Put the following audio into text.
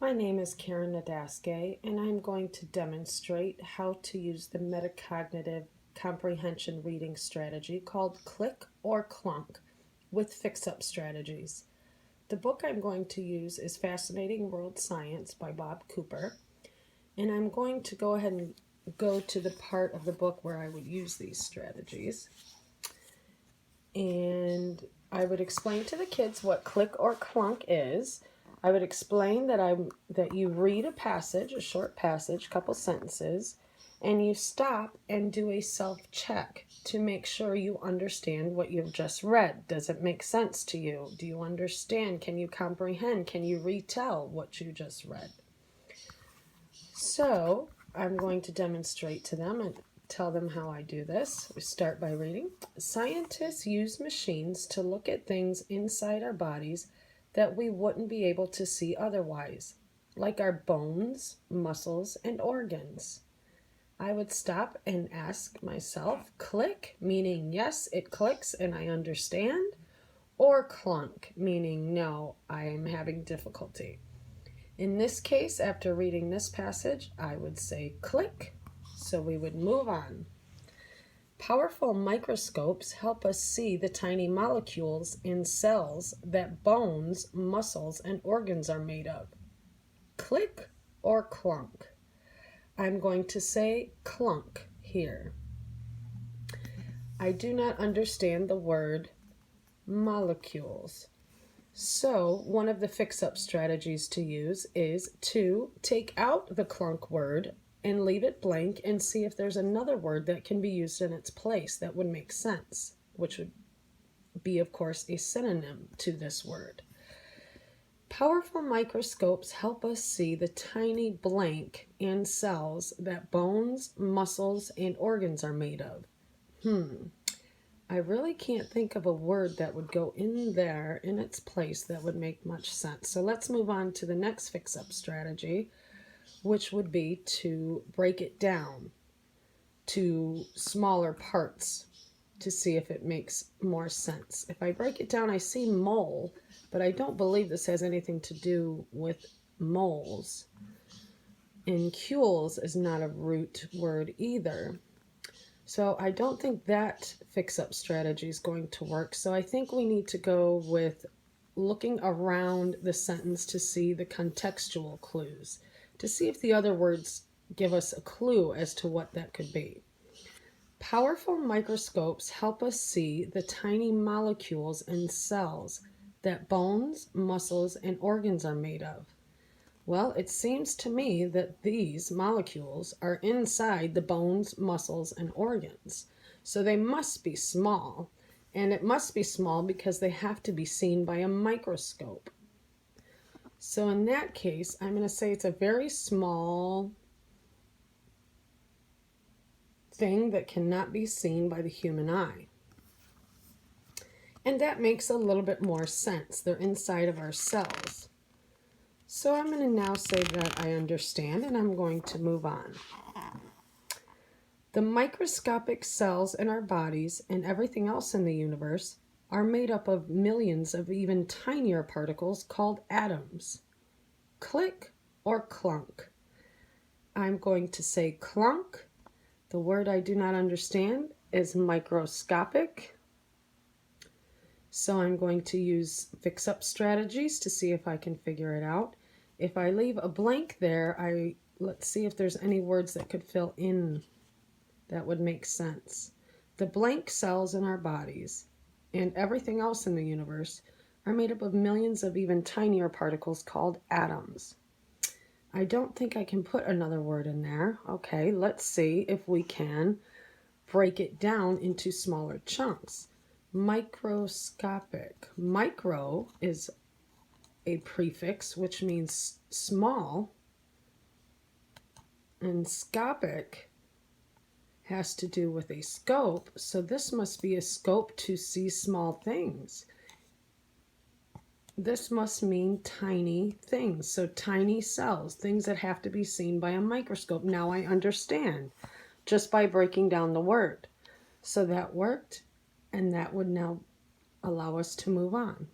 My name is Karen Nadaske, and I'm going to demonstrate how to use the metacognitive comprehension reading strategy called Click or Clunk with fix-up strategies. The book I'm going to use is Fascinating World Science by Bob Cooper, and I'm going to go ahead and go to the part of the book where I would use these strategies. And I would explain to the kids what click or clunk is. I would explain that you read a passage, a short passage, couple sentences, and you stop and do a self-check to make sure you understand what you've just read. Does it make sense to you? Do you understand? Can you comprehend? Can you retell what you just read? So I'm going to demonstrate to them and tell them how I do this. We start by reading. Scientists use machines to look at things inside our bodies that we wouldn't be able to see otherwise, like our bones, muscles, and organs. I would stop and ask myself, click, meaning yes, it clicks and I understand, or clunk, meaning no, I am having difficulty. In this case, after reading this passage, I would say click, so we would move on. Powerful microscopes help us see the tiny molecules in cells that bones, muscles, and organs are made of. Click or clunk? I'm going to say clunk here. I do not understand the word molecules. So one of the fix-up strategies to use is to take out the clunk word and leave it blank and see if there's another word that can be used in its place that would make sense, which would be, of course, a synonym to this word. Powerful microscopes help us see the tiny blank in cells that bones, muscles, and organs are made of. I really can't think of a word that would go in there in its place that would make much sense. So let's move on to the next fix-up strategy, which would be to break it down to smaller parts to see if it makes more sense. If I break it down, I see mole, but I don't believe this has anything to do with moles. Incules is not a root word either. So I don't think that fix-up strategy is going to work. So I think we need to go with looking around the sentence to see the contextual clues, to see if the other words give us a clue as to what that could be. Powerful microscopes help us see the tiny molecules in cells that bones, muscles, and organs are made of. Well, it seems to me that these molecules are inside the bones, muscles, and organs. So they must be small, and it must be small because they have to be seen by a microscope. So in that case, I'm going to say it's a very small thing that cannot be seen by the human eye. And that makes a little bit more sense. They're inside of our cells. So I'm going to now say that I understand, and I'm going to move on. The microscopic cells in our bodies and everything else in the universe are made up of millions of even tinier particles called atoms. Click or clunk? I'm going to say clunk. The word I do not understand is microscopic. So I'm going to use fix-up strategies to see if I can figure it out. If I leave a blank there, let's see if there's any words that could fill in that would make sense. The blank cells in our bodies and everything else in the universe are made up of millions of even tinier particles called atoms. I don't think I can put another word in there. Okay, let's see if we can break it down into smaller chunks. Microscopic. Micro is a prefix, which means small, and scopic has to do with a scope, so this must be a scope to see small things. This must mean tiny things, so tiny cells, things that have to be seen by a microscope. Now I understand, just by breaking down the word. So that worked, and that would now allow us to move on.